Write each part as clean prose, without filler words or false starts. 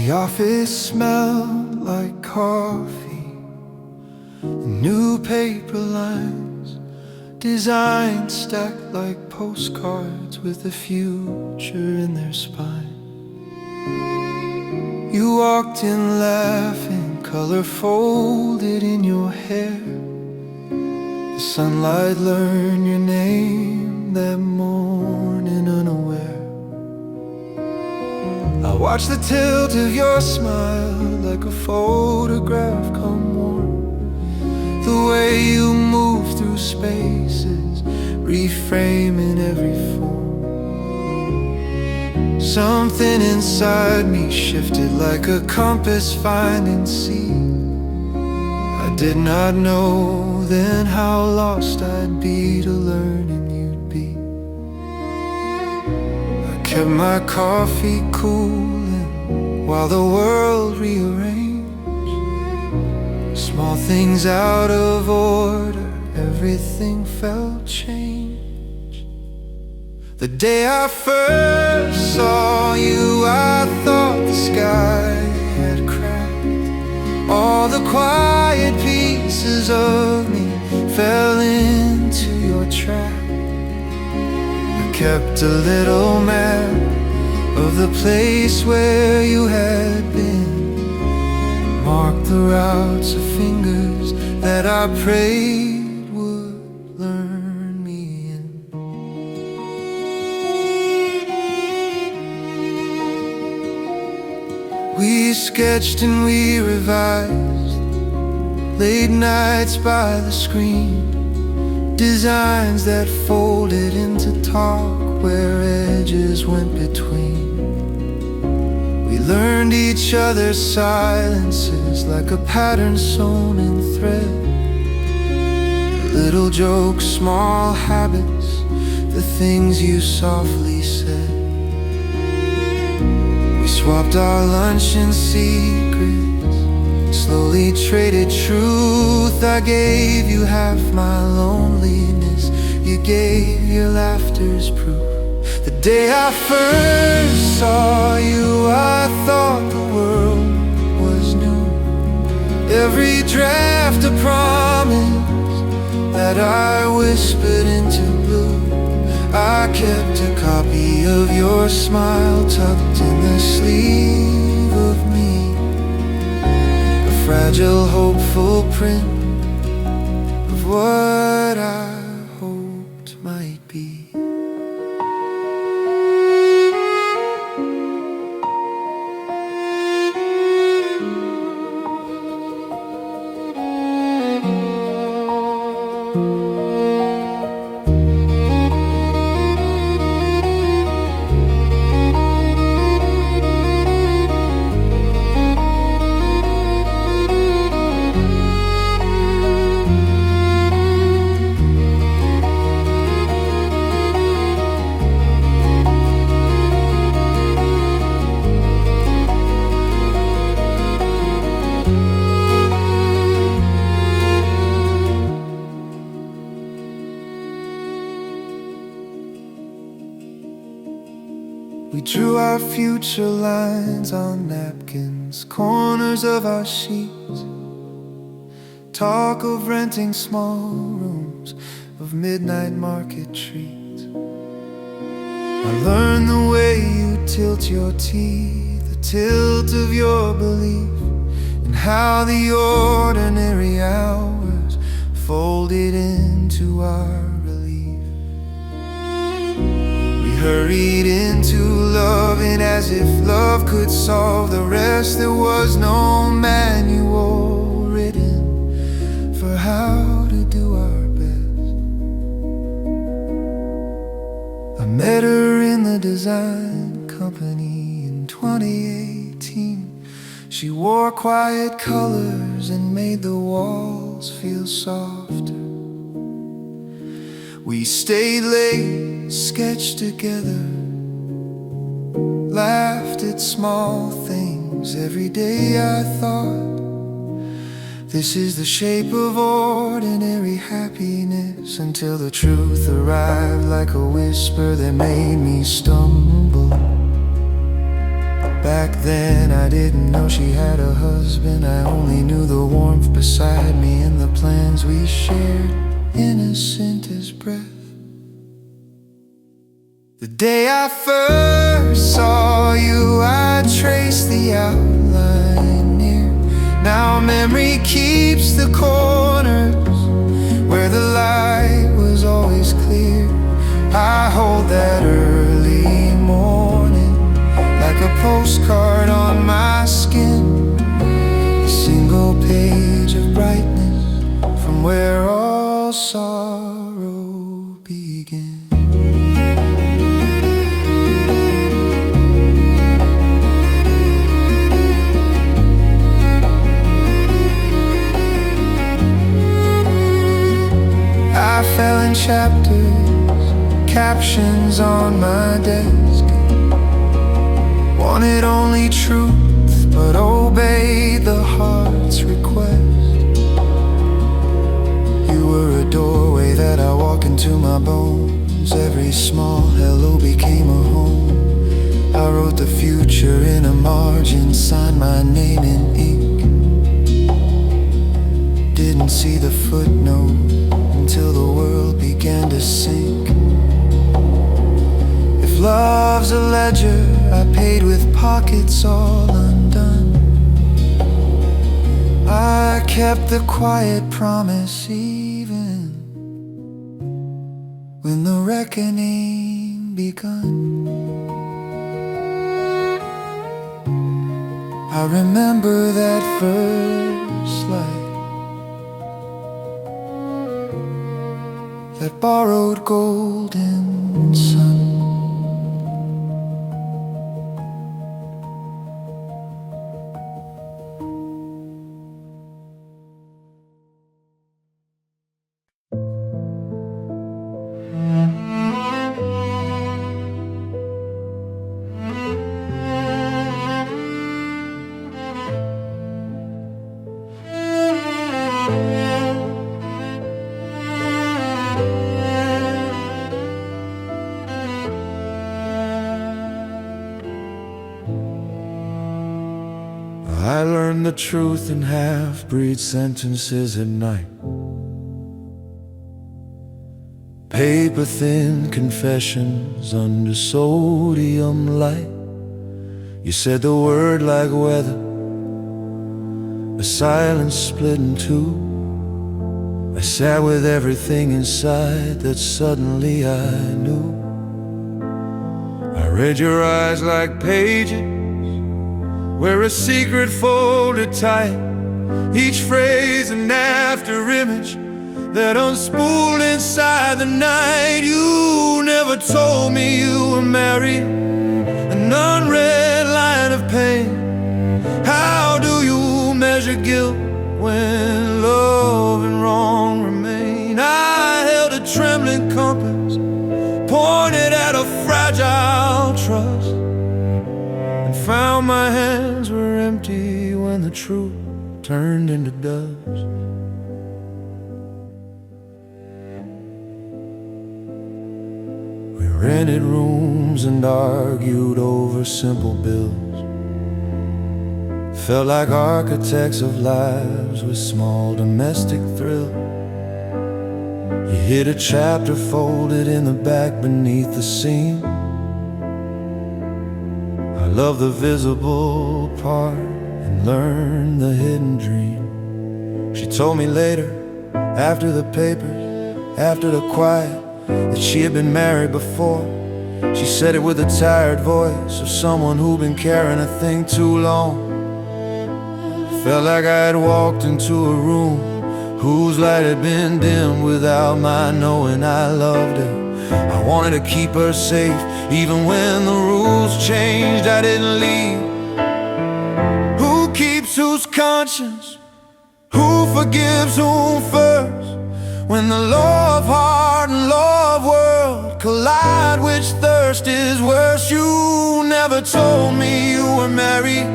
The office smelled like coffee and new paper lines, designs stacked like postcards with the future in their spine. You walked in laughing, color folded in your hair. The sunlight learned your name that morning unaware. I watched the tilt of your smile like a photograph come warm. The way you move through spaces, reframing every form. Something inside me shifted like a compass finding sea. I did not know then how lost I'd be to learning you'd be. I kept my coffee cooling while the world rearranged. Small things out of order, everything felt changed. The day I first saw you, I thought the sky had cracked. All the quiet pieces of me fell into your trap. I kept a little map of the place where you had been, marked the routes of fingers that I prayed would learn me in. We sketched and we revised, late nights by the screen, designs that folded into talk where edges went between. We learned each other's silences like a pattern sewn in thread. Little jokes, small habits, the things you softly said. We swapped our lunch and secrets, slowly traded truth. I gave you half my loneliness, you gave your laughter's proof. The day I first saw you, I thought the world was new. Every draft a promise that I whispered into blue. I kept a copy of your smile tucked in the sleeve of me, a fragile, hopeful print of what I hoped might be. We drew our future lines on napkins, corners of our sheets. Talk of renting small rooms, of midnight market treats. I learned the way you tilt your teeth, the tilt of your belief, and how the ordinary hours folded into our relief. We hurried into loving as if love could solve the rest. There was no manual written for how to do our best. I met her in the design company in 2018. She wore quiet colors and made the walls feel softer. We stayed late, sketched together, laughed at small things. Every day I thought, this is the shape of ordinary happiness, until the truth arrived like a whisper that made me stumble. Back then I didn't know she had a husband. I only knew the warmth beside me and the plans we shared, innocent as breath. The day I first saw you, I traced the outline near. Now memory keeps the corners where the light was always clear. I hold that early morning like a postcard on my skin, a single page of brightness from where all sorrow began. I fell in chapters, captions on my desk. Wanted only truth, but obeyed the heart's request. You were a doorway that I walk into my bones. Every small hello became a home. I wrote the future in a margin, signed my name in ink. Didn't see the footnote until the world began to sink. If love's a ledger, I paid with pockets all undone. I kept the quiet promise even when the reckoning begun. I remember that first light, that borrowed golden sun. I learned the truth in half-breed sentences at night. Paper-thin confessions under sodium light. You said the word like weather, a silence split in two. I sat with everything inside that suddenly I knew. I read your eyes like pages where a secret folded tight, each phrase an after-image that unspooled inside the night. You never told me you were married, an unread line of pain. How do you measure guilt when love and wrong remain? I held a trembling compass, pointed at a fragile trust, found my hands were empty when the truth turned into dust. We rented rooms and argued over simple bills. Felt like architects of lives with small domestic thrill. You hid a chapter folded in the back beneath the seam. Love the visible part and learn the hidden dream. She told me later, after the papers, after the quiet, that she had been married before. She said it with a tired voice of someone who'd been carrying a thing too long. Felt like I had walked into a room whose light had been dimmed without my knowing I loved her. I wanted to keep her safe, even when the rules changed, I didn't leave. Who keeps whose conscience? Who forgives whom first? When the law of heart and law of world collide, which thirst is worse? You never told me you were married,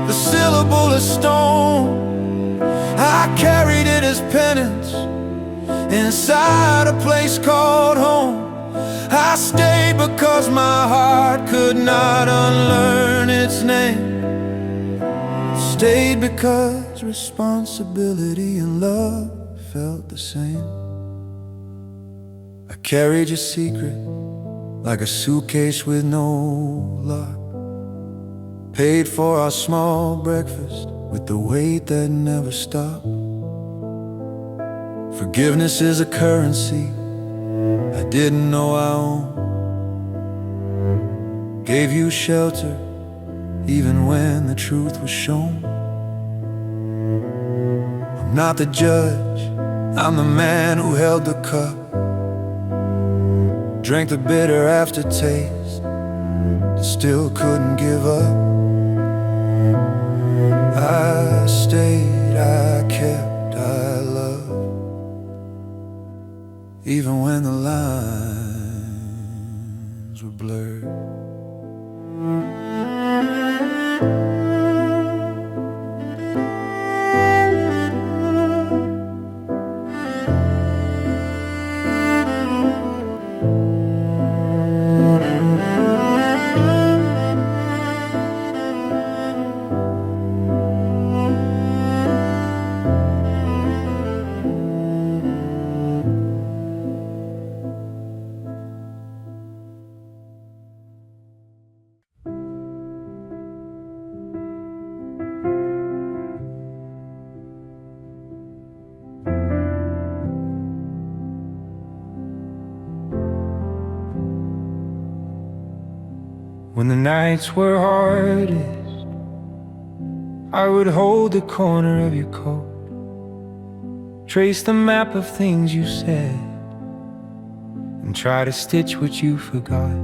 the syllable is stone. I carried it as penance inside a place called home. I stayed because my heart could could not unlearn its name. Stayed because responsibility and love felt the same. I carried your secret like a suitcase with no lock. Paid for our small breakfast with the weight that never stopped. Forgiveness is a currency I didn't know I owned. Gave you shelter even when the truth was shown. I'm not the judge, I'm the man who held the cup. Drank the bitter aftertaste, but still couldn't give up. I stayed, I kept, I loved, even when the lines were blurred. When the nights were hardest, I would hold the corner of your coat, trace the map of things you said, and try to stitch what you forgot.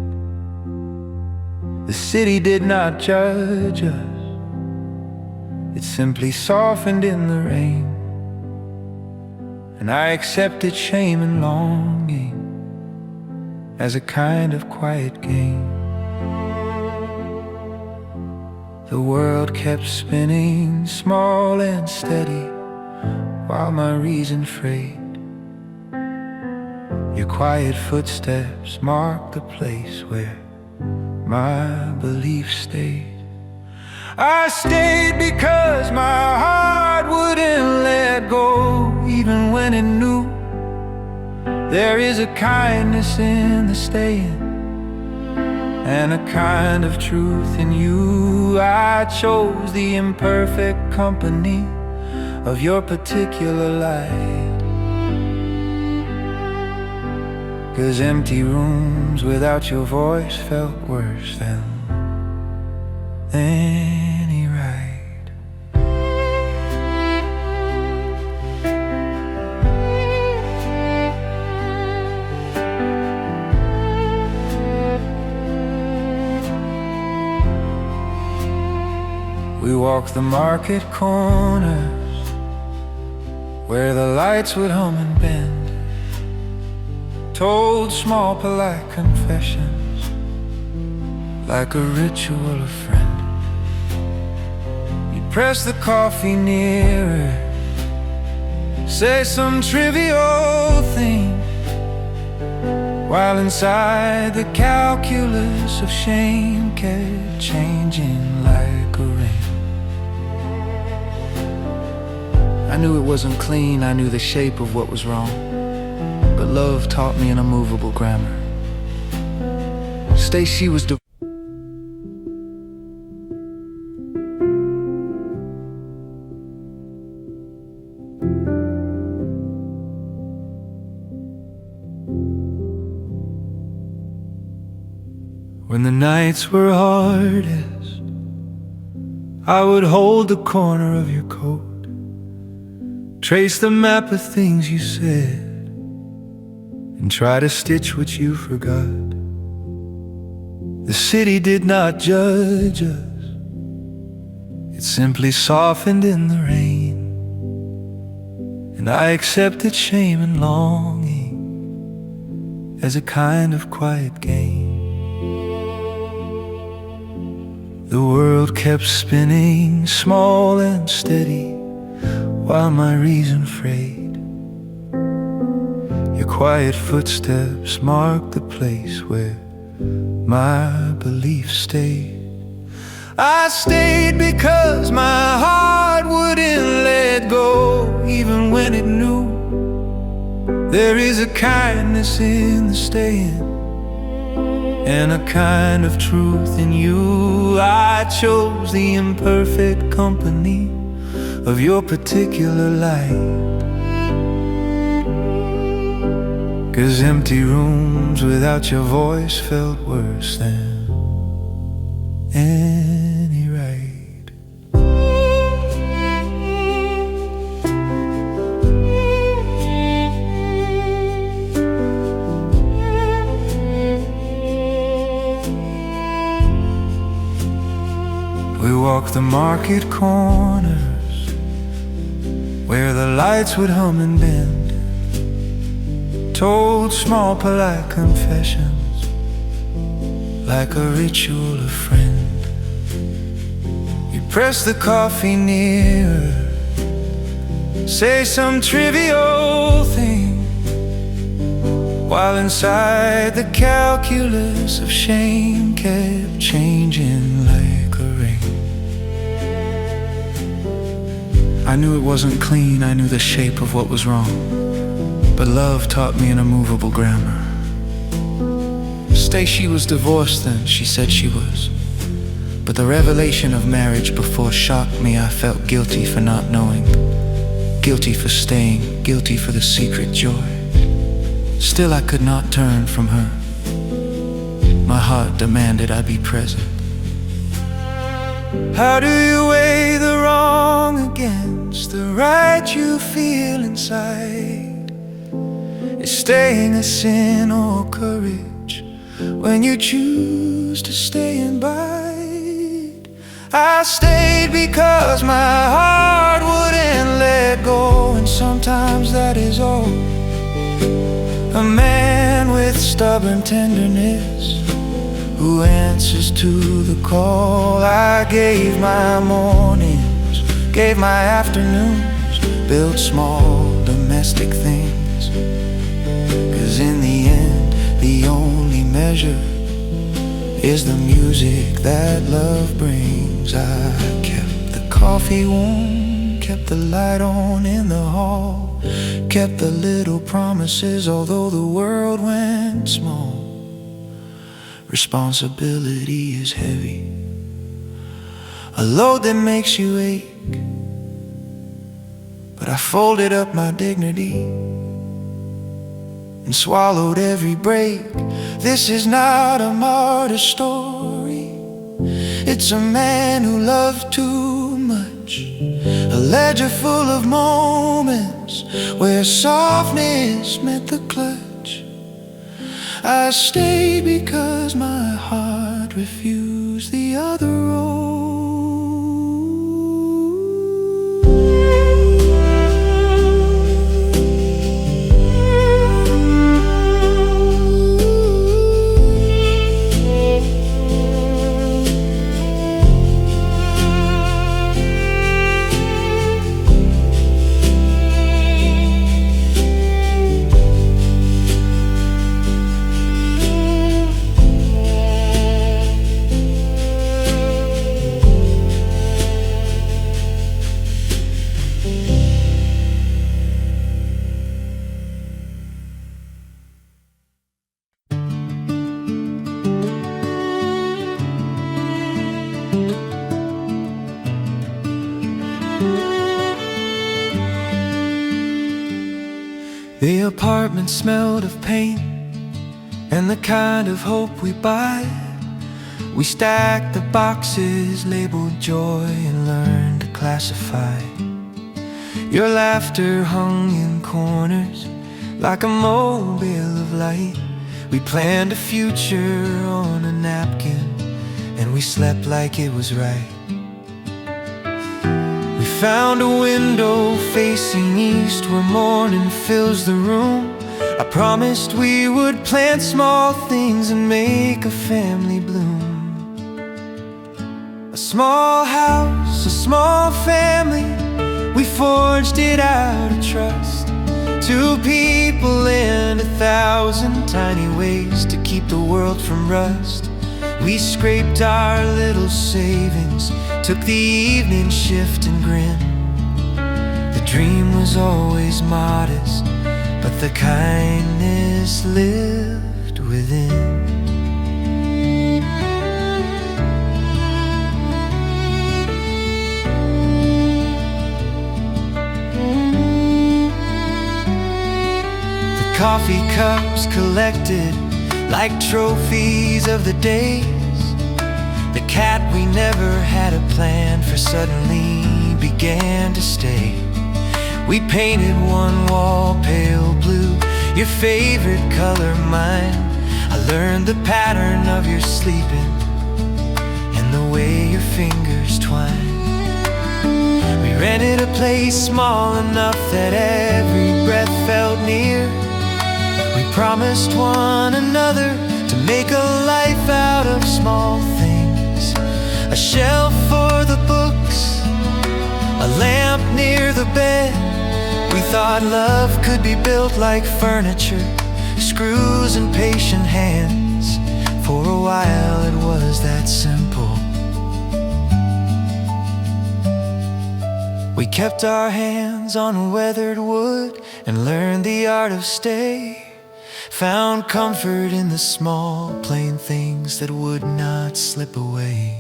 The city did not judge us, it simply softened in the rain, and I accepted shame and longing as a kind of quiet game. The world kept spinning small and steady while my reason frayed. Your quiet footsteps marked the place where my belief stayed. I stayed because my heart wouldn't let go, even when it knew there is a kindness in the staying and a kind of truth in you. I chose the imperfect company of your particular light, 'cause empty rooms without your voice felt worse than any ride. We walked the market corners where the lights would hum and bend, told small polite confessions like a ritual of friend. You'd press the coffee nearer, say some trivial thing, while inside the calculus of shame kept changing like a ring. I knew it wasn't clean, I knew the shape of what was wrong, but love taught me an immovable grammar. Stacy was When the nights were hardest, I would hold the corner of your coat, trace the map of things you said, and try to stitch what you forgot. The city did not judge us, it simply softened in the rain, and I accepted shame and longing as a kind of quiet game. The world kept spinning small and steady while my reason frayed. Your quiet footsteps marked the place where my belief stayed. I stayed because my heart wouldn't let go, even when it knew there is a kindness in the staying, and a kind of truth in you. I chose the imperfect company of your particular light, 'cause empty rooms without your voice felt worse than any ride. We walked the market corners where the lights would hum and bend, told small polite confessions like a ritual of friend. You press the coffee nearer, say some trivial thing, while inside the calculus of shame kept changing like a ring. I knew it wasn't clean, I knew the shape of what was wrong, but love taught me an immovable grammar. Stacy was divorced then, she said she was, but the revelation of marriage before shocked me. I felt guilty for not knowing, guilty for staying, guilty for the secret joy. Still I could not turn from her. My heart demanded I be present. How do you weigh the wrong against the right you feel inside? Is staying a sin or courage when you choose to stay and bide? I stayed because my heart wouldn't let go, and sometimes that is all. A man with stubborn tenderness who answers to the call. I gave my mornings, gave my afternoons, built small domestic things, 'cause in the end, the only measure is the music that love brings. I kept the coffee warm, kept the light on in the hall, kept the little promises, although the world went small. Responsibility is heavy, a load that makes you ache, but I folded up my dignity and swallowed every break. This is not a martyr story, it's a man who loved too much, a ledger full of moments where softness met the clutch. I stayed because my heart refused the other road. The apartment smelled of paint and the kind of hope we buy. We stacked the boxes labeled joy and learned to classify. Your laughter hung in corners like a mobile of light. We planned a future on a napkin and we slept like it was right. Found a window facing east where morning fills the room. I promised we would plant small things and make a family bloom. A small house, a small family, we forged it out of trust. Two people and 1,000 tiny ways to keep the world from rust. We scraped our little savings, took the evening shift and grinned. The dream was always modest, but the kindness lived within. The coffee cups collected like trophies of the days. The cat we never had a plan for suddenly began to stay. We painted one wall pale blue, your favorite color mine. I learned the pattern of your sleeping and the way your fingers twine. We rented a place small enough that every breath felt near. We promised one another to make a life out of small things. A shelf for the books, a lamp near the bed. We thought love could be built like furniture, screws and patient hands. For a while it was that simple. We kept our hands on weathered wood and learned the art of stay. Found comfort in the small, plain things that would not slip away.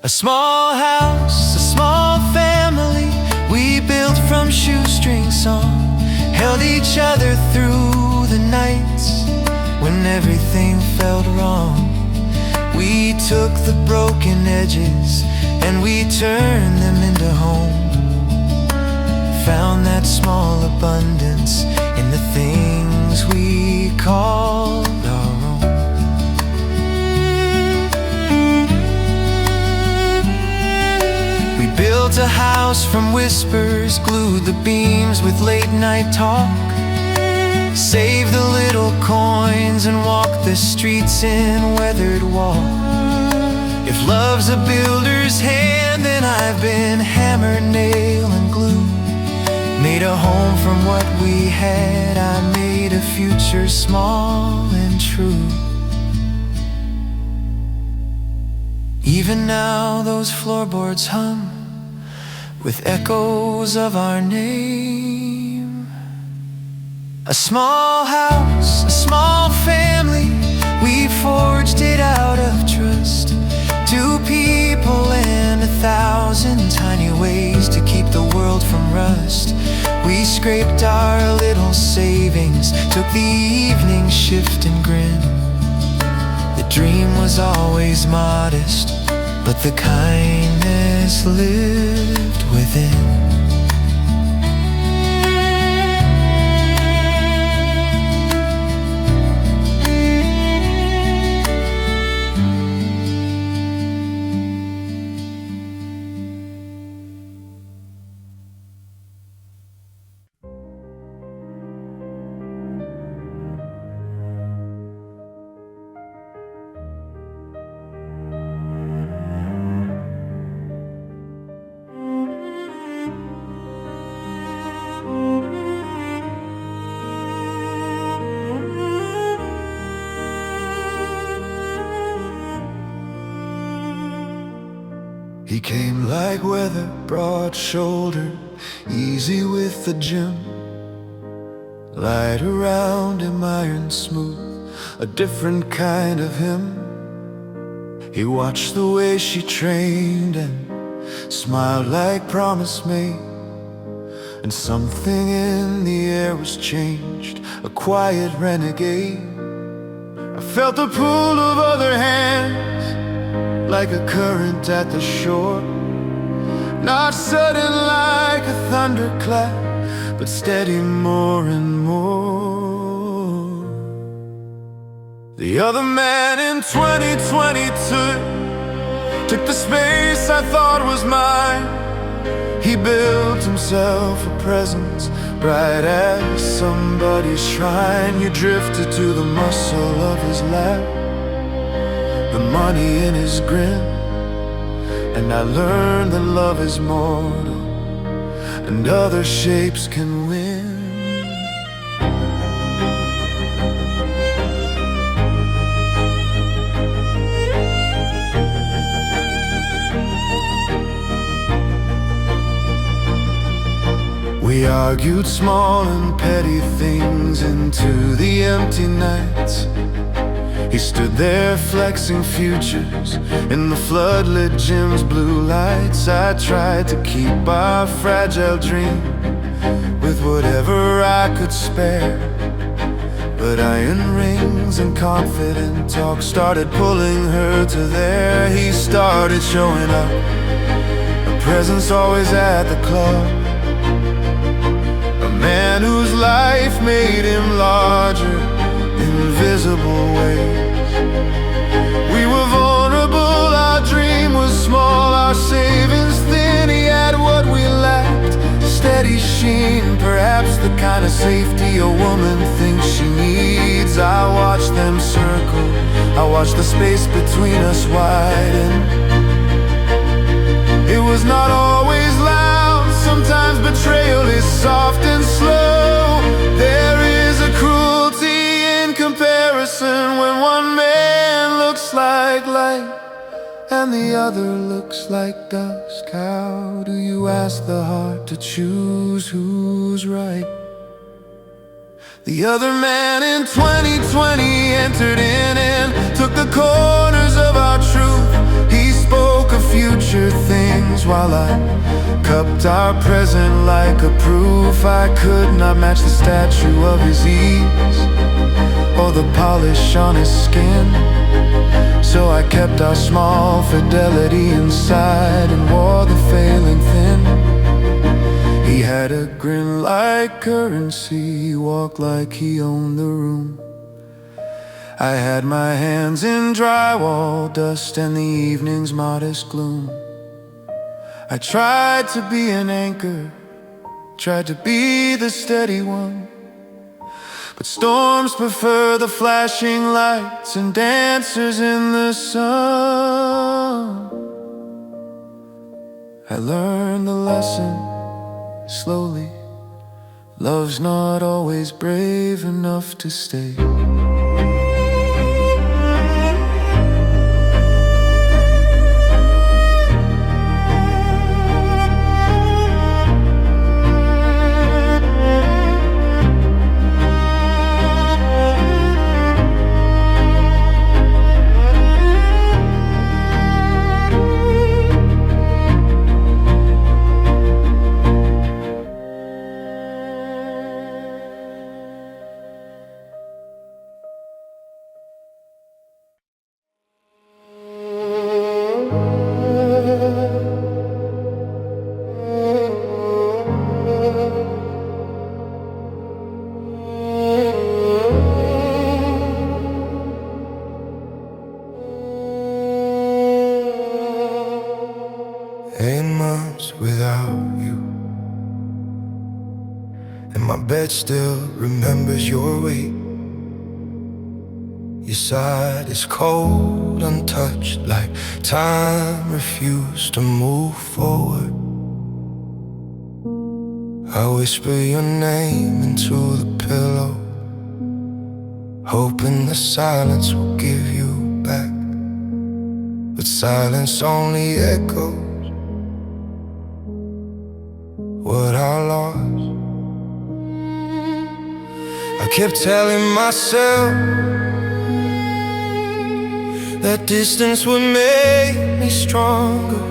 A small house, a small family, we built from shoestring song. Held each other through the nights when everything felt wrong. We took the broken edges and we turned them into home. Found that small abundance in the things we called our own. We built a house from whispers, glued the beams with late night talk. Saved the little coins and walked the streets in weathered walk. If love's a builder's hand, then I've been hammer, nail and glue. Made a home from what we had, I made a future small and true. Even now those floorboards hum with echoes of our name. A small house, a small family, we forged it out of trust. Two people and 1,000 tiny ways to keep the world from rust. We scraped our little savings, took the evening shift and grinned. The dream was always modest, but the kindness lived within. He came like weather, broad-shouldered, easy with the gym. Light around him, iron smooth, a different kind of him. He watched the way she trained and smiled like promise made. And something in the air was changed, a quiet renegade. I felt the pull of other hands, like a current at the shore. Not sudden like a thunderclap, but steady more and more. The other man in 2022 took the space I thought was mine. He built himself a presence, bright as somebody's shrine. You drifted to the muscle of his lap, the money in his grin. And I learned that love is mortal and other shapes can win. We argued small and petty things into the empty nights. He stood there flexing futures in the floodlit gym's blue lights. I tried to keep our fragile dream with whatever I could spare, but iron rings and confident talk started pulling her to there. He started showing up, a presence always at the club, a man whose life made him larger in invisible ways. We were vulnerable, our dream was small, our savings thin. He had what we lacked, steady sheen, perhaps the kind of safety a woman thinks she needs. I watched them circle, I watched the space between us widen. It was not always loud, sometimes betrayal is soft and slow. There is a cruelty in comparison when one man looks like light and the other looks like dusk. How do you ask the heart to choose who's right? The other man in 2020 entered in and took the corners of our truth. He spoke of future things while I cupped our present like a proof. I could not match the statue of his ease or the polish on his skin, so I kept our small fidelity inside and wore the failing thin. He had a grin like currency, he walked like he owned the room. I had my hands in drywall dust and the evening's modest gloom. I tried to be an anchor, tried to be the steady one, but storms prefer the flashing lights and dancers in the sun. I learned the lesson slowly. Love's not always brave enough to stay. Without you, and my bed still remembers your weight. Your side is cold, untouched, like time refused to move forward. I whisper your name into the pillow, hoping the silence will give you back, but silence only echoes what I lost. I kept telling myself that distance would make me stronger,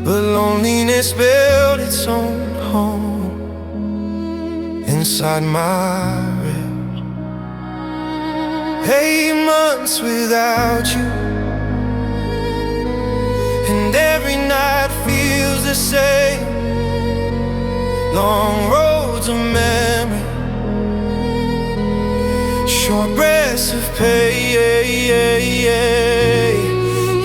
but loneliness built its own home inside my ribs. 8 months without you, and every night feels the same. Long roads of memory, short breaths of pain.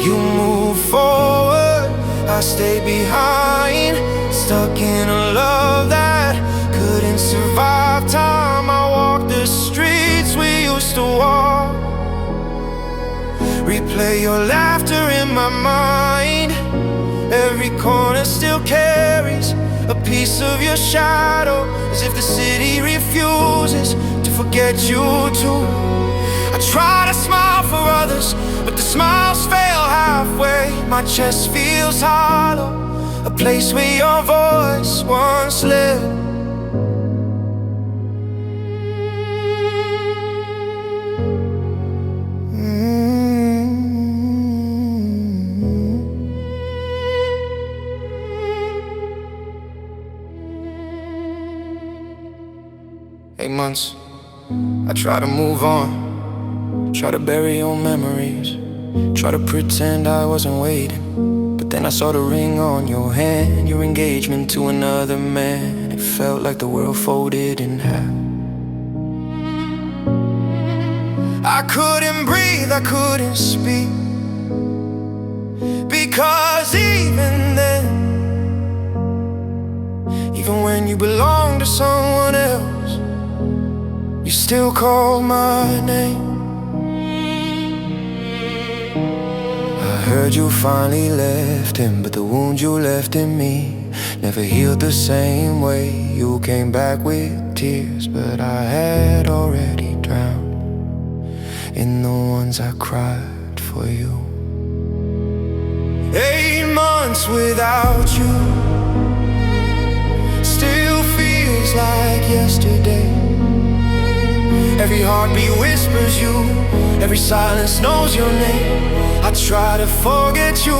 You move forward, I stay behind, stuck in a love that couldn't survive time. I walk the streets we used to walk, replay your laughter in my mind. Every corner still carries a piece of your shadow, as if the city refuses to forget you too. I try to smile for others, but the smiles fail halfway. My chest feels hollow, a place where your voice once lived. Months, I try to move on, try to bury old memories, try to pretend I wasn't waiting. But then I saw the ring on your hand, your engagement to another man. It felt like the world folded in half. I couldn't breathe, I couldn't speak, because even then, even when you belong to someone else, you still call my name. I heard you finally left him, but the wound you left in me never healed the same way. You came back with tears, but I had already drowned in the ones I cried for you. 8 months without you still feels like yesterday. Every heartbeat whispers you, every silence knows your name. I try to forget you,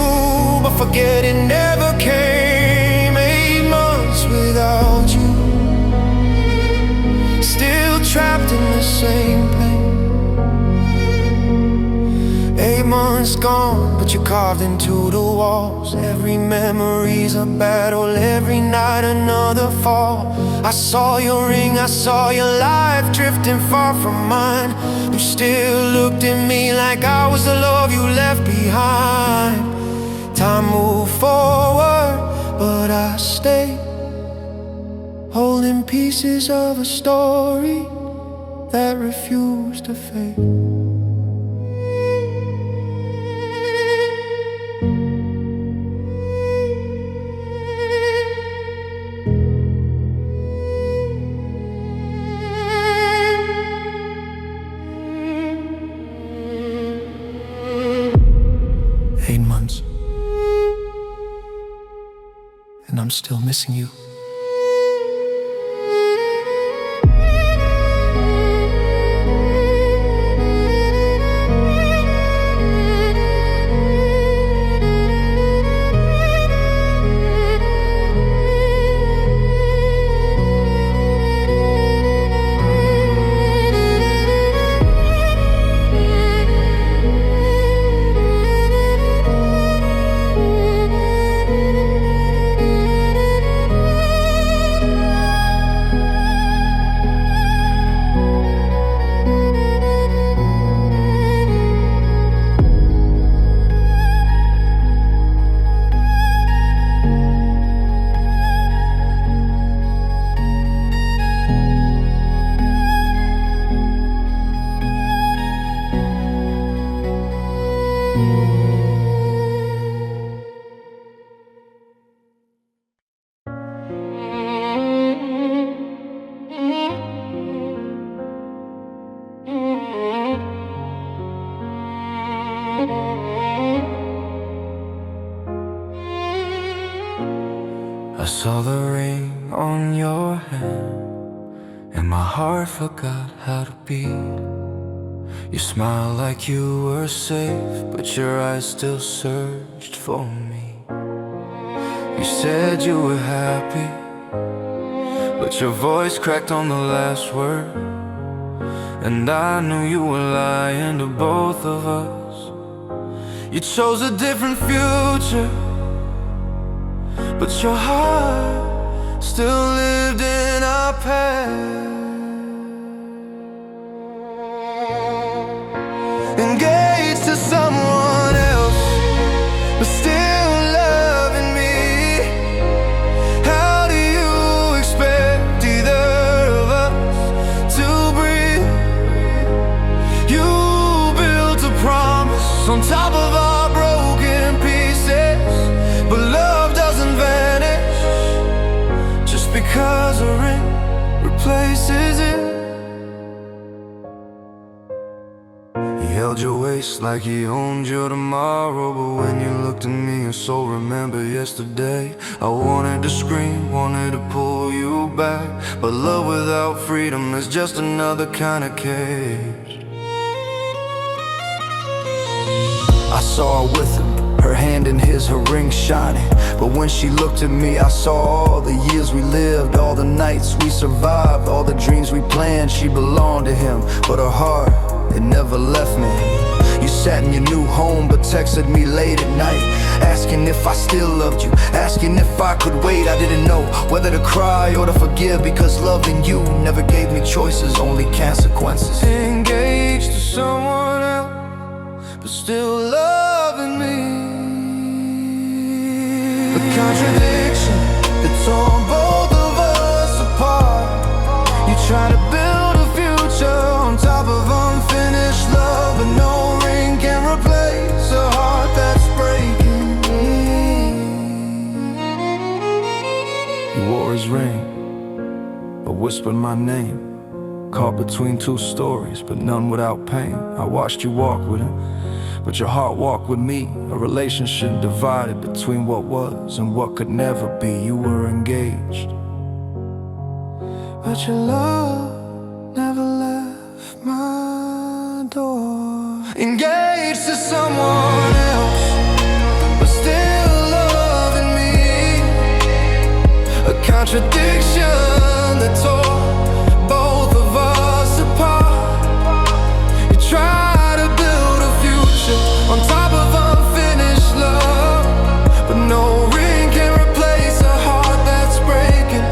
but forgetting never came. 8 months without you, still trapped in the same pain. 8 months gone, but you're carved into the walls. Every memory's a battle, every night another fall. I saw your ring, I saw your life drifting far from mine. You still looked at me like I was the love you left behind. Time moved forward, but I stayed, holding pieces of a story that refused to fade. 8 months, and I'm still missing you. I saw the ring on your hand, and my heart forgot how to beat. You smiled like you were safe, but your eyes still searched for me. You said you were happy, but your voice cracked on the last word. And I knew you were lying to both of us. You chose a different future, but your heart still lived in our past. Engaged to someone else, but still loving me. How do you expect either of us to breathe? You built a promise on top of our broken pieces, but love doesn't vanish just because a ring replaces it. You held held your waist like he owned you tomorrow. But when you looked at me, your soul remembered yesterday. I wanted to scream, wanted to pull you back, but love without freedom is just another kind of cage. I saw her with him, her hand in his, her ring shining. But when she looked at me, I saw all the years we lived, all the nights we survived, all the dreams we planned. She belonged to him, but her heart, it never left me. You sat in your new home, but texted me late at night, asking if I still loved you, asking if I could wait. I didn't know whether to cry or to forgive, because loving you never gave me choices, only consequences. Engaged to someone else, but still loving me. The contradiction that tore both of us apart. You try to build a future on top of unfinished love, but no ring can replace a heart that's breaking. You wore his ring, but whispered my name. Caught between two stories, but none without pain. I watched you walk with him, but your heart walked with me. A relationship divided between what was and what could never be. You were engaged, but your love never left my door. Engaged to someone else, but still loving me. A contradiction that tore both of us apart. You try to build a future on top of unfinished love, but no ring can replace a heart that's breaking.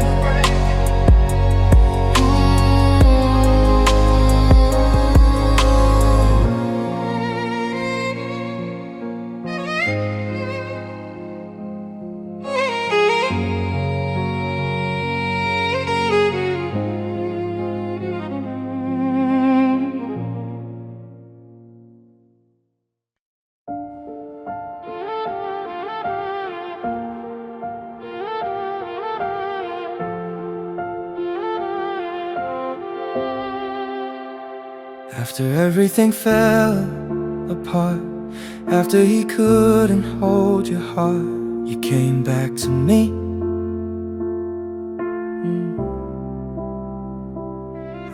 After everything fell apart, after he couldn't hold your heart, you came back to me.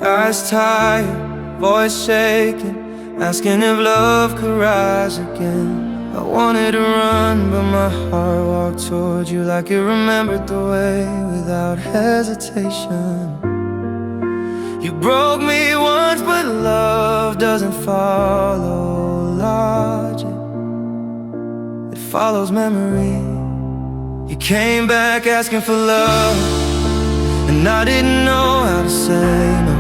Eyes tired, voice shaking, asking if love could rise again. I wanted to run, but my heart walked towards you like it remembered the way without hesitation. You broke me once, but love doesn't follow logic, it follows memory. You came back asking for love, and I didn't know how to say no.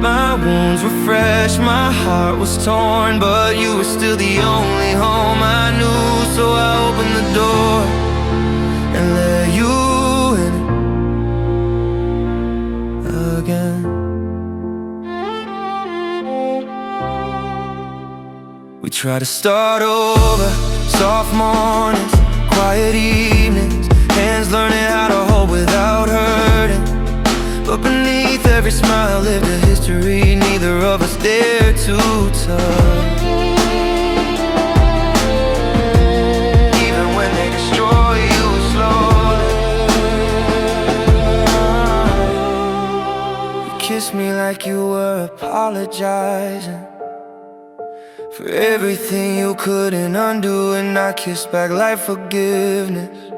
My wounds were fresh, my heart was torn, but you were still the only home I knew. So I opened the door and let you in again. We try to start over, soft mornings, quiet evenings, hands learning how to hold without hurting. But beneath every smile lived a history neither of us dared to touch. Even when they destroy you slowly, you kissed me like you were apologizing for everything you couldn't undo, and I kissed back like forgiveness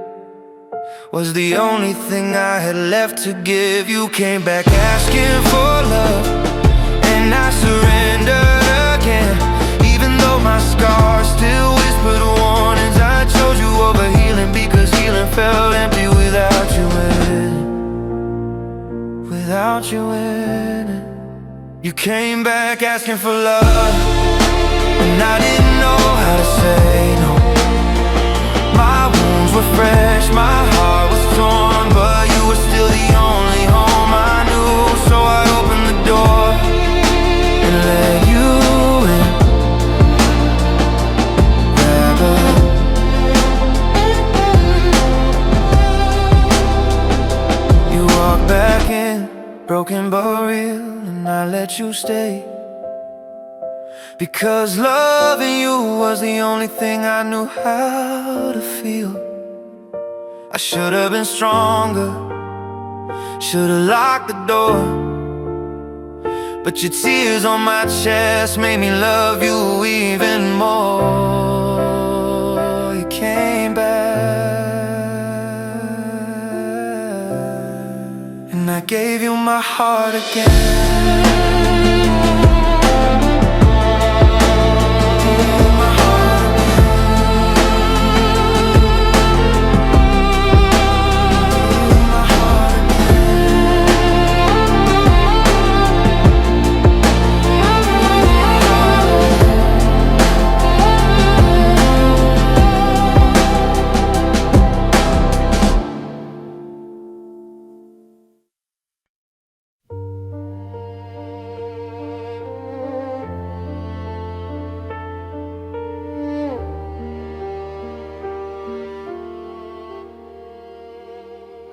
was the only thing I had left to give. You came back asking for love, and I surrendered again. Even though my scars still whispered warnings, I chose you over healing because healing felt empty without you in it. Without you in it. You came back asking for love, and I didn't know how to say no. My wounds were fresh, my heart was torn, but you were still the only home I knew. So I opened the door and let you in. Rebel. You walked back in, broken but real, and I let you stay. Because loving you was the only thing I knew how to feel. I should have been stronger, should have locked the door. But your tears on my chest made me love you even more. You came back, and I gave you my heart again.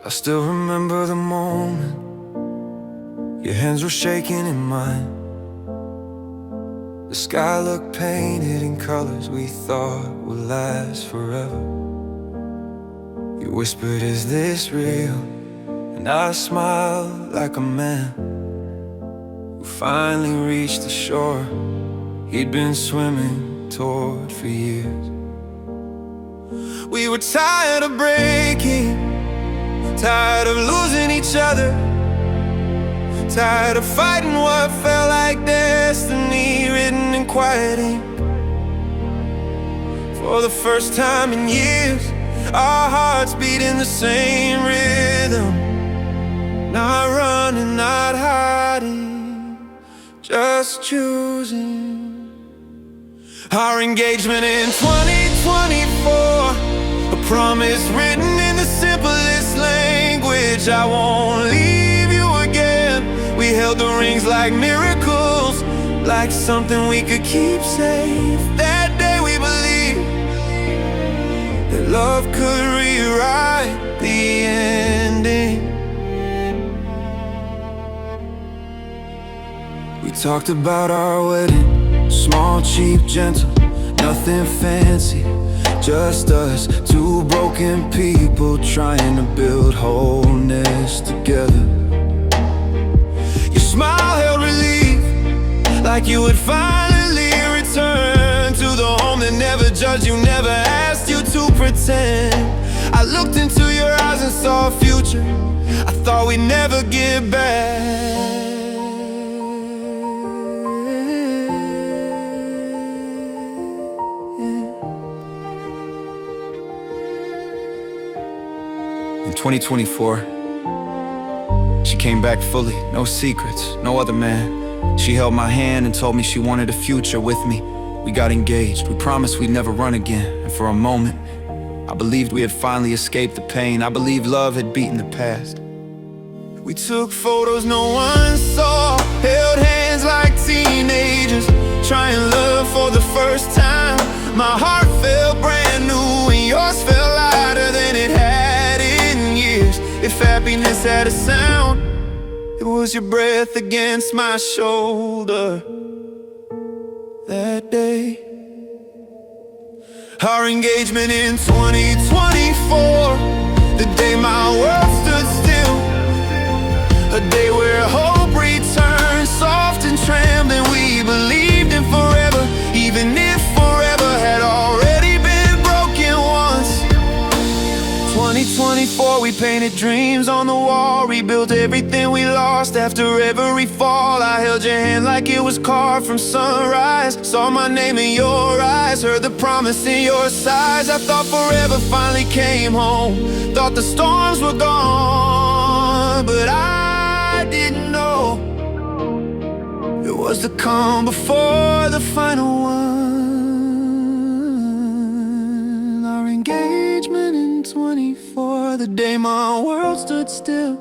I still remember the moment your hands were shaking in mine. The sky looked painted in colors we thought would last forever. You whispered, "Is this real?" And I smiled like a man who finally reached the shore he'd been swimming toward for years. We were tired of breaking, tired of losing each other, tired of fighting what felt like destiny written in quiet ink. For the first time in years, our hearts beat in the same rhythm. Not running, not hiding, just choosing. Our engagement in 2024, a promise written in the simplest language. I won't leave you again. We held the rings like miracles, like something we could keep safe. That day we believed that love could rewrite the ending. We talked about our wedding, small, cheap, gentle, nothing fancy. Just us, two broken people trying to build wholeness together. Your smile held relief, like you would finally return to the home that never judged you, never asked you to pretend. I looked into your eyes and saw a future I thought we'd never get back. In 2024, she came back fully, no secrets, no other man. She held my hand and told me she wanted a future with me. We got engaged, we promised we'd never run again. And for a moment, I believed we had finally escaped the pain. I believed love had beaten the past. We took photos no one saw, held hands like teenagers, trying love for the first time. My heart felt brand new and yours felt lighter than it had in years. If happiness had a sound, it was your breath against my shoulder. That day, our engagement in 2024, the day my world stood still, a day where hope returned, soft and trembling. We believed in forever, even if forever had already been broken once. 2024, we painted dreams on the wall, rebuilt everything we lost after every fall. I held your hand like it was carved from sunrise, saw my name in your eyes, heard the promise in your sighs. I thought forever finally came home, thought the storms were gone, but I didn't know it was the calm before the final one. Our engagement in 24, the day my world stood still,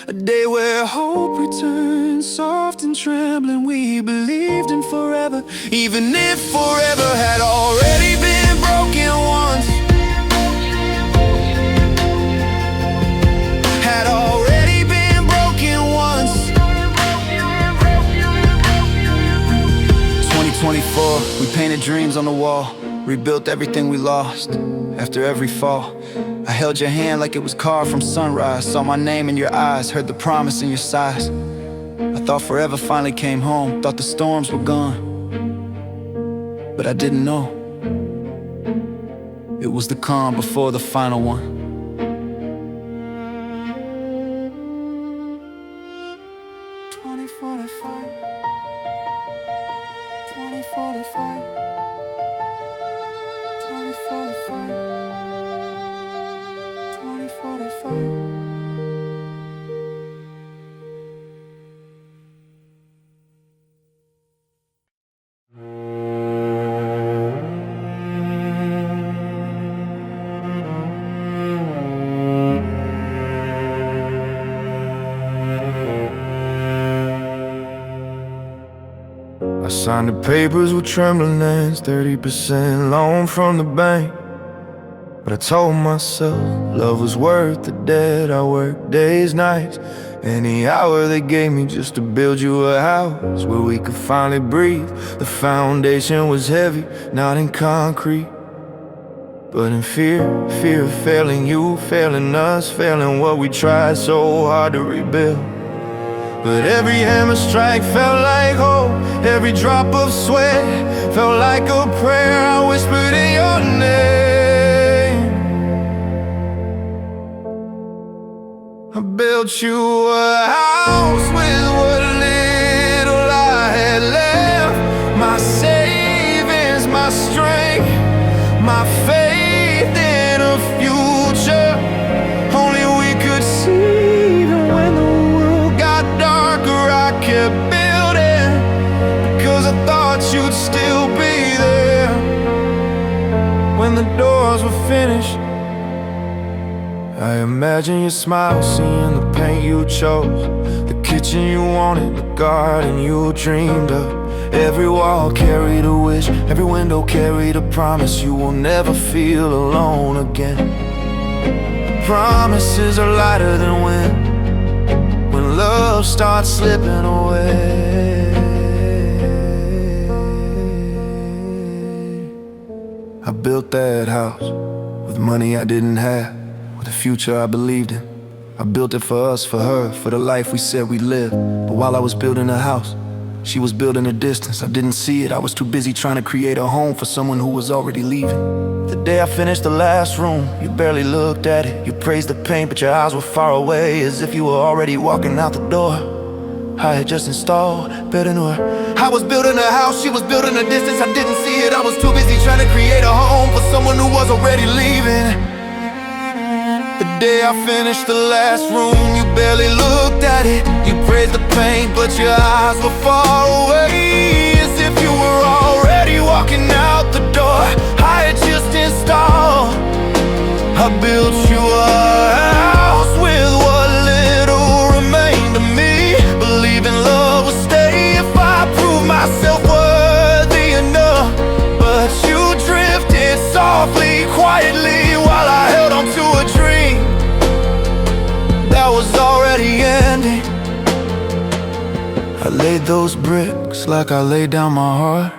a day where hope returned, soft and trembling. We believed in forever, even if forever had already been broken once. Had already been broken once. dreams on the wall, rebuilt everything we lost after every fall. I held your hand like it was carved from sunrise, saw my name in your eyes, heard the promise in your sighs. I thought forever finally came home, thought the storms were gone, but I didn't know it was the calm before the final one. 2045, 2045, 2045, 2045. I signed the papers with trembling hands, 30% loan from the bank. But I told myself love was worth the debt. I worked days, nights, any hour they gave me just to build you a house where we could finally breathe. The foundation was heavy, not in concrete, but in fear. Fear of failing you, failing us, failing what we tried so hard to rebuild. But every hammer strike felt like hope, every drop of sweat felt like a prayer. I whispered in your name. I built you a house with what little I had left. My savings, my strength, my faith in a future only we could see. Even when the world got darker, I kept building because I thought you'd still be there. When the doors were finished, I imagine your smile, seeing the paint you chose, the kitchen you wanted, the garden you dreamed of. Every wall carried a wish, every window carried a promise. You will never feel alone again. Promises are lighter than wind when love starts slipping away. I built that house with money I didn't have, with a future I believed in. I built it for us, for her, for the life we said we'd live. But while I was building a house, she was building a distance. I didn't see it, I was too busy trying to create a home for someone who was already leaving. The day I finished the last room, you barely looked at it. You praised the paint, but your eyes were far away, as if you were already walking out the door. I had just installed bed in her. I was building a house, she was building a distance. I didn't see it, I was too busy trying to create a home for someone who was already leaving. The day I finished the last room, you barely looked at it. You praised the paint, but your eyes were far away, as if you were already walking out the door I had just installed. I built you a house with what little remained of me, believing love would stay if I proved myself worthy enough. But you drifted softly, quietly, while I held on to a dream that was already ending. I laid those bricks like I laid down my heart,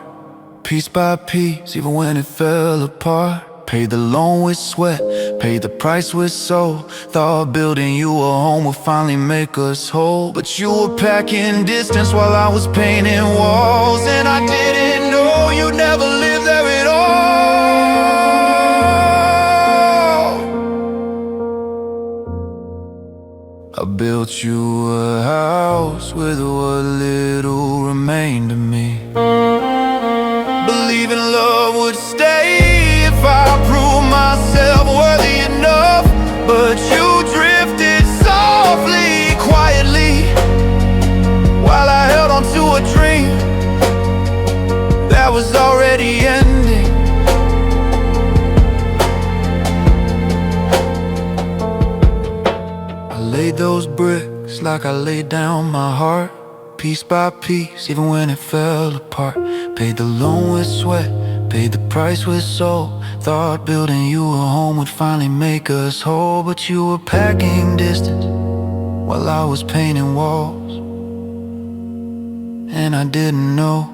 piece by piece, even when it fell apart. Paid the loan with sweat, paid the price with soul. Thought building you a home would finally make us whole, but you were packing distance while I was painting walls. And I didn't know you'd never live there at all. I built you a house with what little remained of me, believing love would stay if I proved myself worthy enough. But you drifted softly, quietly, while I held on to a dream that was already ending. I laid those bricks like I laid down my heart, piece by piece, even when it fell apart. Paid the loan with sweat, paid the price with soul. Thought building you a home would finally make us whole, but you were packing distance while I was painting walls. And I didn't know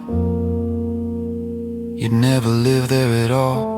you'd never live there at all.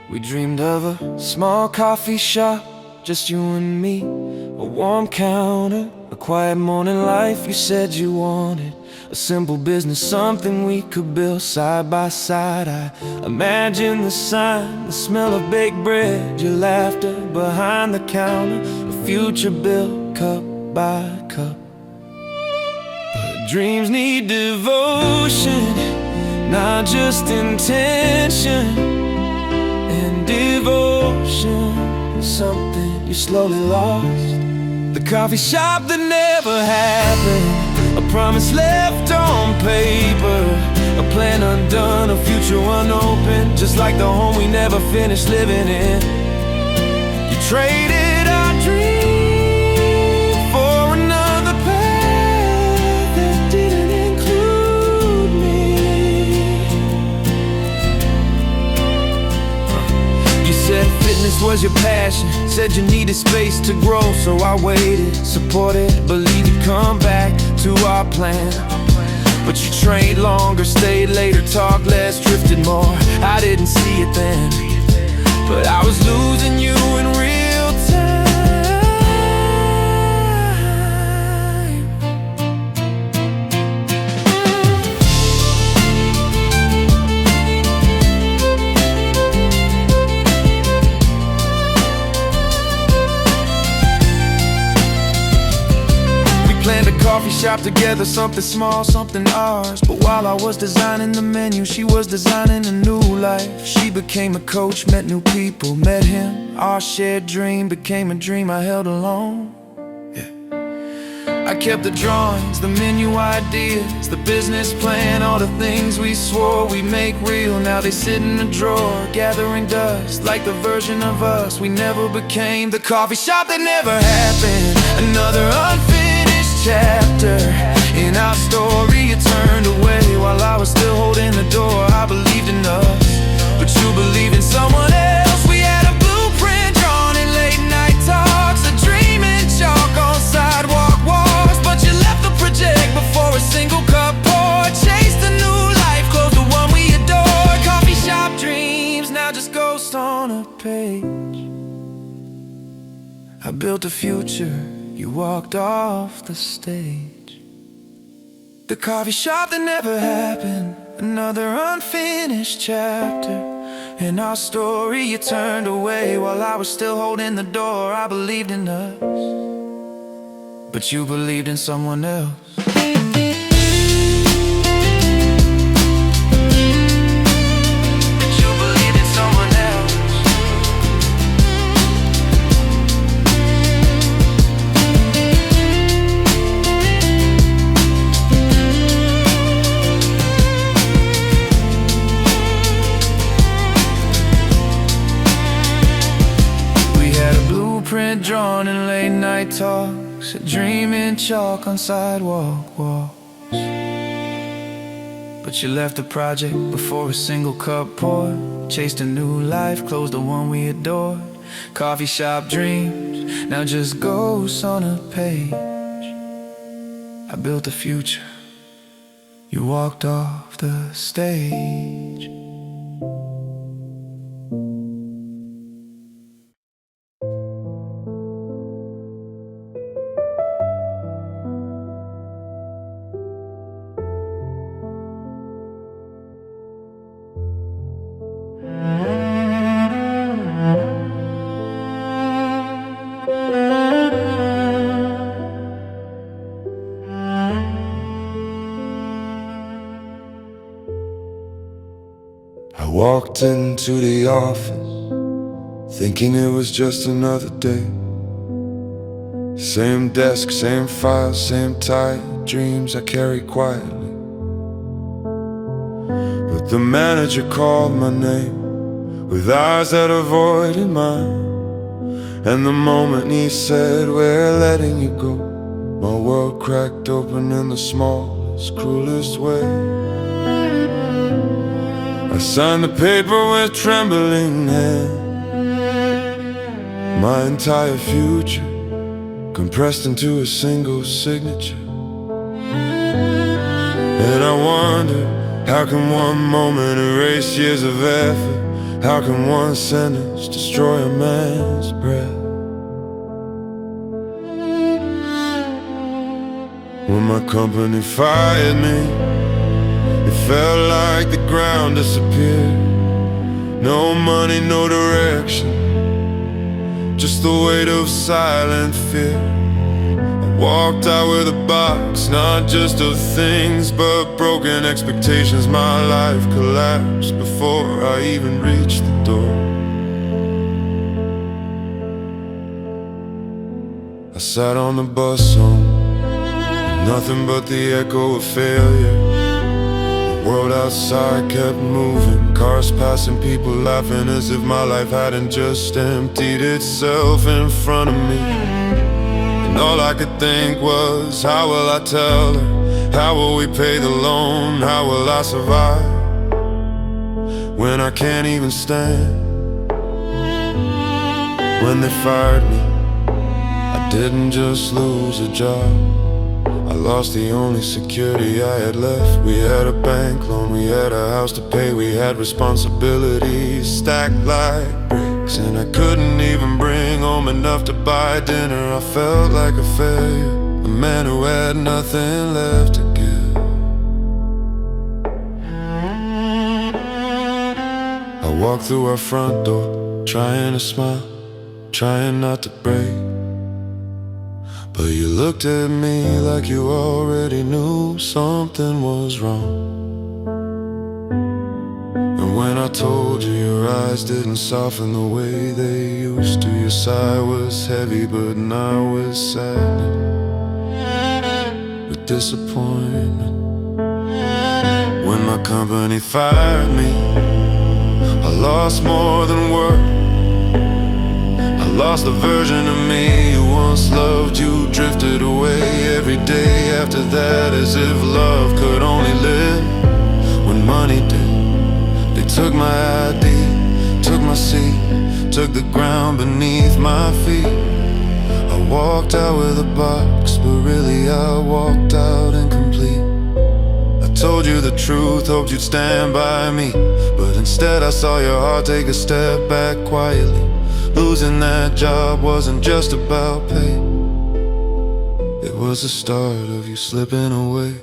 We dreamed of a small coffee shop, just you and me, a warm counter, a quiet morning life you said you wanted, a simple business, something we could build side by side. I imagine the sign, the smell of baked bread, your laughter behind the counter, a future built cup by cup. But dreams need devotion, not just intention. And devotion is something you slowly lost. The coffee shop that never happened, a promise left on paper, a plan undone, a future unopened, just like the home we never finished living in. You traded our dream for another path that didn't include me. You said fitness was your passion, said you needed space to grow, so I waited, supported, believed you'd come back to our plan. But you trained longer, stayed later, talked less, drifted more. I didn't see it then, but I was losing you in real time. Planned a coffee shop together, something small, something ours. But while I was designing the menu, she was designing a new life. She became a coach, met new people, met him. Our shared dream became a dream I held alone. I kept the drawings, the menu ideas, the business plan, all the things we swore we'd make real. Now they sit in a drawer, gathering dust, like the version of us we never became. The coffee shop that never happened, another unfinished chapter in our story. You turned away while I was still holding the door. I believed in us, but you believed in someone else. We had a blueprint drawn in late night talks, a dream in chalk on sidewalk walls. But you left the project before a single cup poured, chased a new life, closed the one we adored. Coffee shop dreams, now just ghosts on a page. I built a future, you walked off the stage. The coffee shop that never happened, another unfinished chapter in our story. You turned away while I was still holding the door. I believed in us, but you believed in someone else. Print drawn in late night talks, a dream in chalk on sidewalk walls. But you left the project before a single cup poured, chased a new life, closed the one we adored. Coffee shop dreams, now just ghosts on a page. I built a future, you walked off the stage. I walked into the office, thinking it was just another day. Same desk, same files, same tired dreams I carry quietly. But the manager called my name with eyes that avoided mine, And the moment he said, "We're letting you go," my world cracked open in the smallest, cruelest way. I signed the paper with trembling hand, my entire future compressed into a single signature. And I wonder, how can one moment erase years of effort? How can one sentence destroy a man's breath? When my company fired me, it felt like the ground disappeared. No money, no direction, just the weight of silent fear. I walked out with a box, not just of things, but broken expectations. My life collapsed before I even reached the door. I sat on the bus home, nothing but the echo of failure. The world outside kept moving, cars passing, people laughing, as if my life hadn't just emptied itself in front of me. And all I could think was, how will I tell her? How will we pay the loan? How will I survive when I can't even stand? When they fired me, I didn't just lose a job, I lost the only security I had left. We had a bank loan, we had a house to pay, we had responsibilities stacked like bricks. And I couldn't even bring home enough to buy dinner. I felt like a failure, a man who had nothing left to give. I walked through our front door, trying to smile, trying not to break. But you looked at me like you already knew something was wrong. And when I told you, your eyes didn't soften the way they used to. Your sigh was heavy, but not with sadness, with disappointment. When my company fired me, I lost more than work. I lost the version of me who once loved you, drifted away every day after that, as if love could only live when money did. They took my ID, took my seat, took the ground beneath my feet. I walked out with a box, but really I walked out incomplete. I told you the truth, hoped you'd stand by me, but instead I saw your heart take a step back quietly. Losing that job wasn't just about pay, it was the start of you slipping away.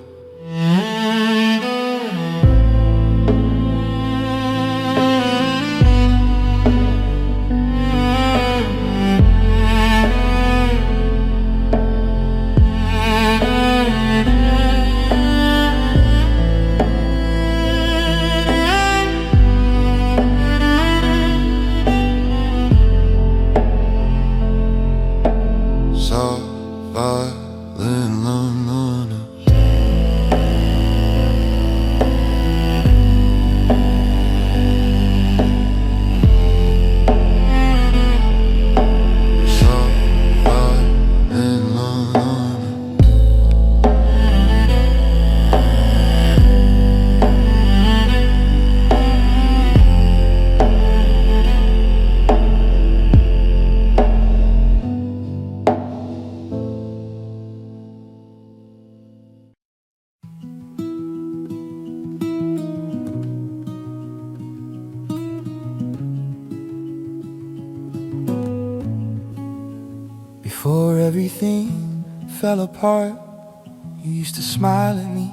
Violin, la, la, la. Before everything fell apart, you used to smile at me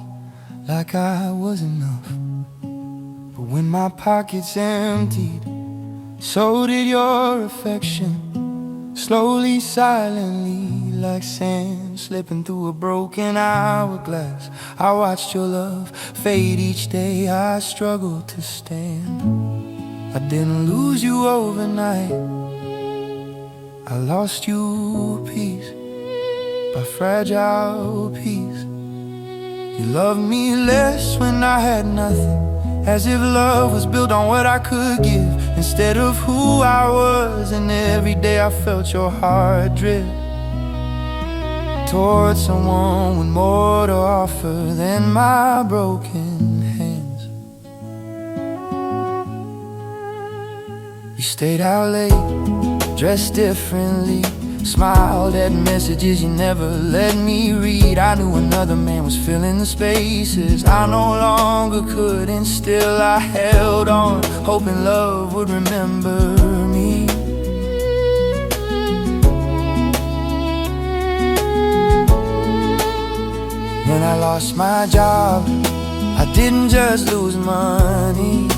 like I was enough. But when my pockets emptied, so did your affection. Slowly, silently, like sand slipping through a broken hourglass, I watched your love fade each day. I struggled to stand. I didn't lose you overnight, I lost you piece by fragile piece. You loved me less when I had nothing, as if love was built on what I could give, instead of who I was. And every day I felt your heart drift towards someone with more to offer than my broken hands. You stayed out late, dressed differently, smiled at messages you never let me read. I knew another man was filling the spaces I no longer could, and still I held on, hoping love would remember me. When I lost my job, I didn't just lose money,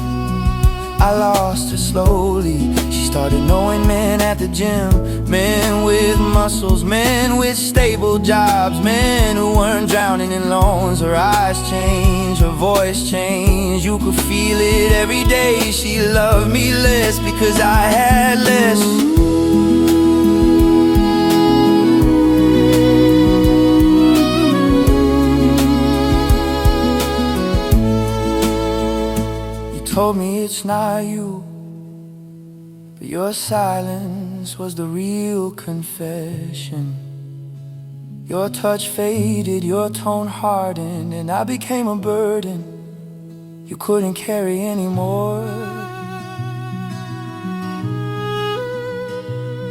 I lost her slowly. She started knowing men at the gym, men with muscles, men with stable jobs, men who weren't drowning in loans. Her eyes changed, her voice changed, you could feel it every day. She loved me less because I had less. Told me it's not you, but your silence was the real confession. Your touch faded, your tone hardened, and I became a burden you couldn't carry anymore.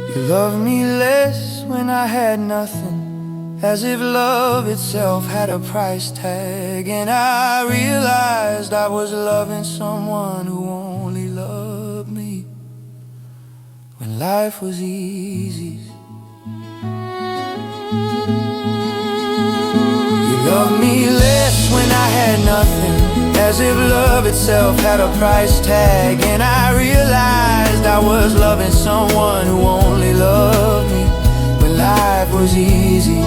You loved me less when I had nothing, as if love itself had a price tag. And I realized I was loving someone who only loved me when life was easy. You loved me less when I had nothing, as if love itself had a price tag. And I realized I was loving someone who only loved me when life was easy.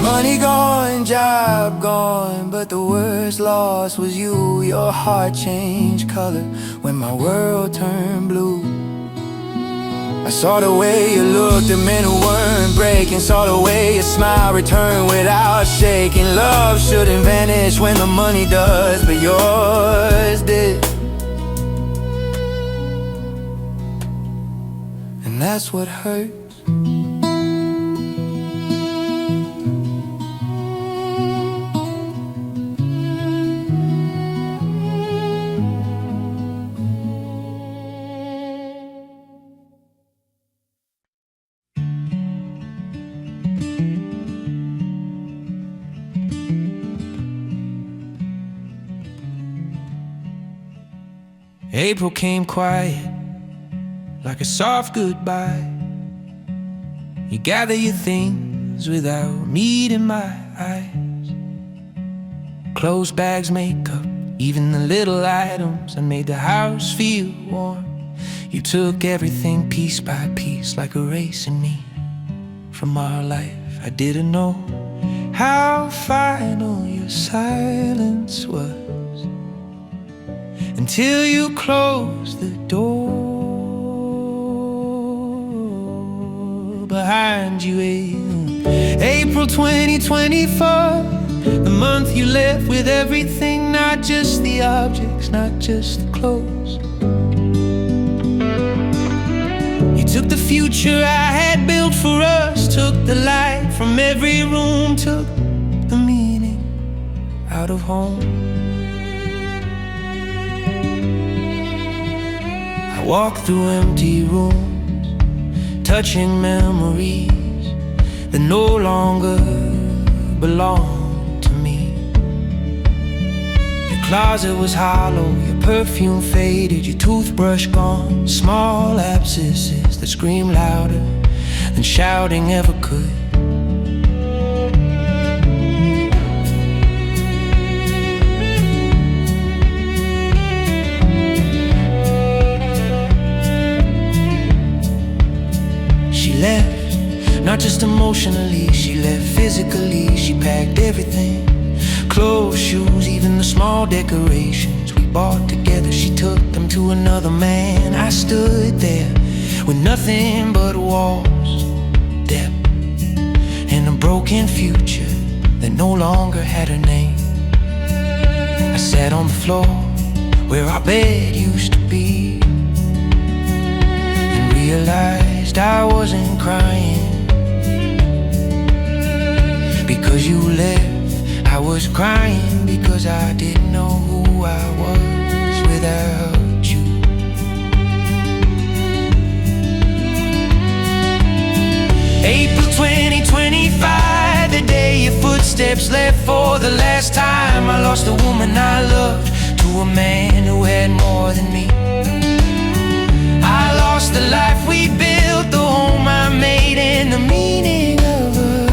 Money gone, job gone, but the worst loss was you. Your heart changed color when my world turned blue. I saw the way you looked at men who weren't breaking, saw the way your smile returned without shaking. Love shouldn't vanish when the money does, but yours did. And that's what hurts. April came quiet, like a soft goodbye. You gather your things without meeting my eyes. Clothes, bags, makeup, even the little items that made the house feel warm. You took everything piece by piece, like erasing me from our life. I didn't know how final your silence was until you closed the door behind you. April 2024, the month you left with everything, not just the objects, not just the clothes. You took the future I had built for us, took the light from every room, took the meaning out of home. I walk through empty rooms, touching memories that no longer belong to me. Your closet was hollow, your perfume faded, your toothbrush gone, small abscesses that scream louder than shouting ever could. Left, not just emotionally, she left physically. She packed everything, clothes, shoes, even the small decorations we bought together. She took them to another man. I stood there with nothing but walls, depth, and a broken future that no longer had a name. I said, sat on the floor where our bed used to be, and realized I wasn't crying because you left. I was crying because I didn't know who I was without you. April 2025, the day your footsteps left for the last time. I lost a woman I loved to a man who had more than me. I lost the life we built, the home I made, and the meaning of us.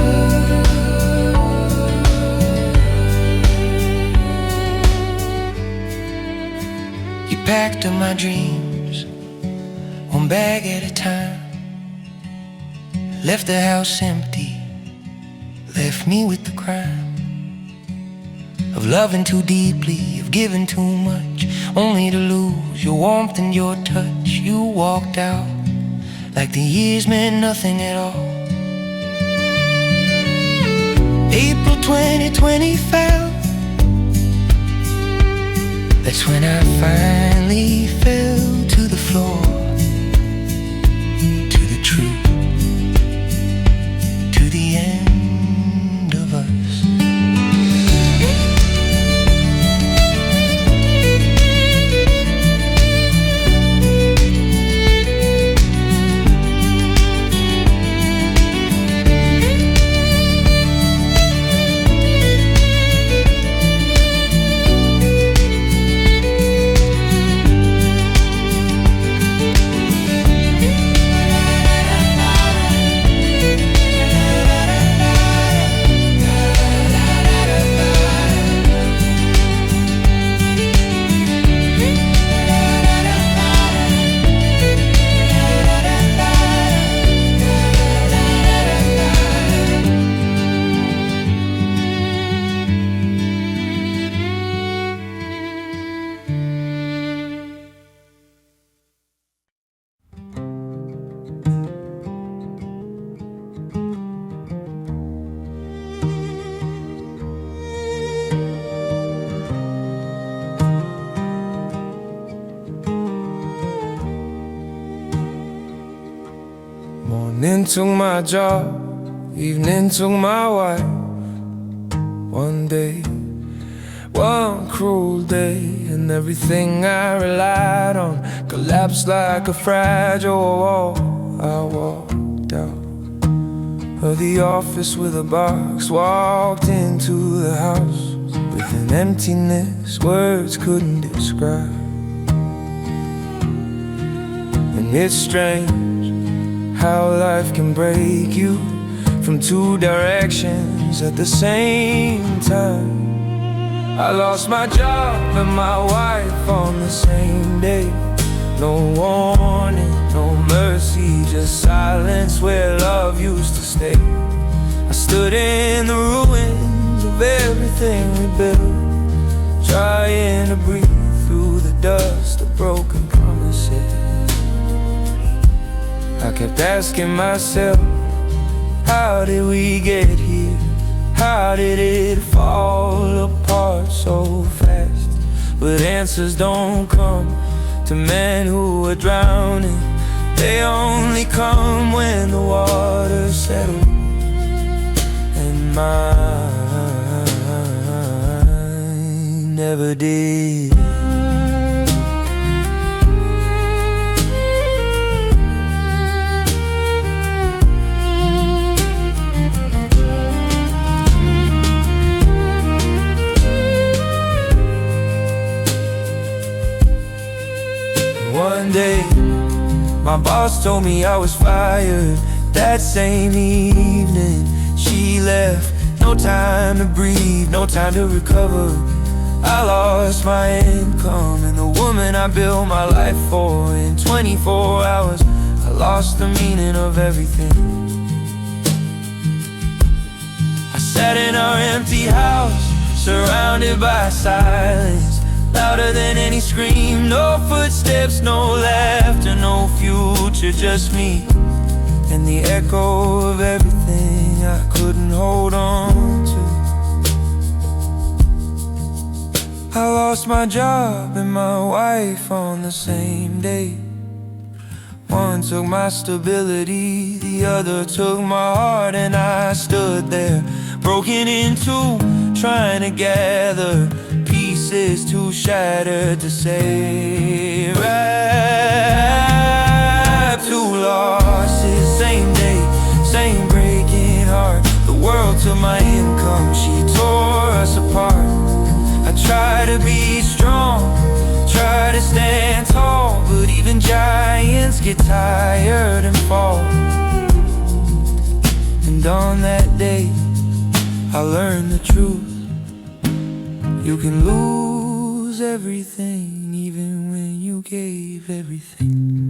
You packed up my dreams, one bag at a time. Left the house empty, left me with the crime of loving too deeply, of giving too much, only to lose your warmth and your touch. You walked out like the years meant nothing at all. April 2025, that's when I finally fell to the floor, to the truth, the end of us. Morning took my job, evening took my wife. One day, one cruel day, and everything I relied on collapsed like a fragile wall. I walked out of the office with a box, walked into the house with an emptiness words couldn't describe. And it's strange how life can break you from two directions at the same time. I lost my job and my wife on the same day. No warning, no mercy, just silence where love used to stay. I stood in the ruins of everything we built, trying to breathe through the dust of broken promises. I kept asking myself, how did we get here? How did it fall apart so fast? But answers don't come to men who are drowning. They only come when the water settles. And mine never did. One day, my boss told me I was fired. That same evening, she left. No time to breathe, no time to recover. I lost my income and the woman I built my life for. In 24 hours, I lost the meaning of everything. I sat in our empty house, surrounded by silence, louder than any scream. No footsteps, no laughter, no future, just me and the echo of everything I couldn't hold on to. I lost my job and my wife on the same day. One took my stability, the other took my heart, and I stood there, broken in two, trying to gather pieces too shattered to say. Wrap two losses, same day, same breaking heart. The world took my income, she tore us apart. I try to be strong, try to stand tall, but even giants get tired and fall. And on that day, I learned the truth. You can lose everything, even when you gave everything.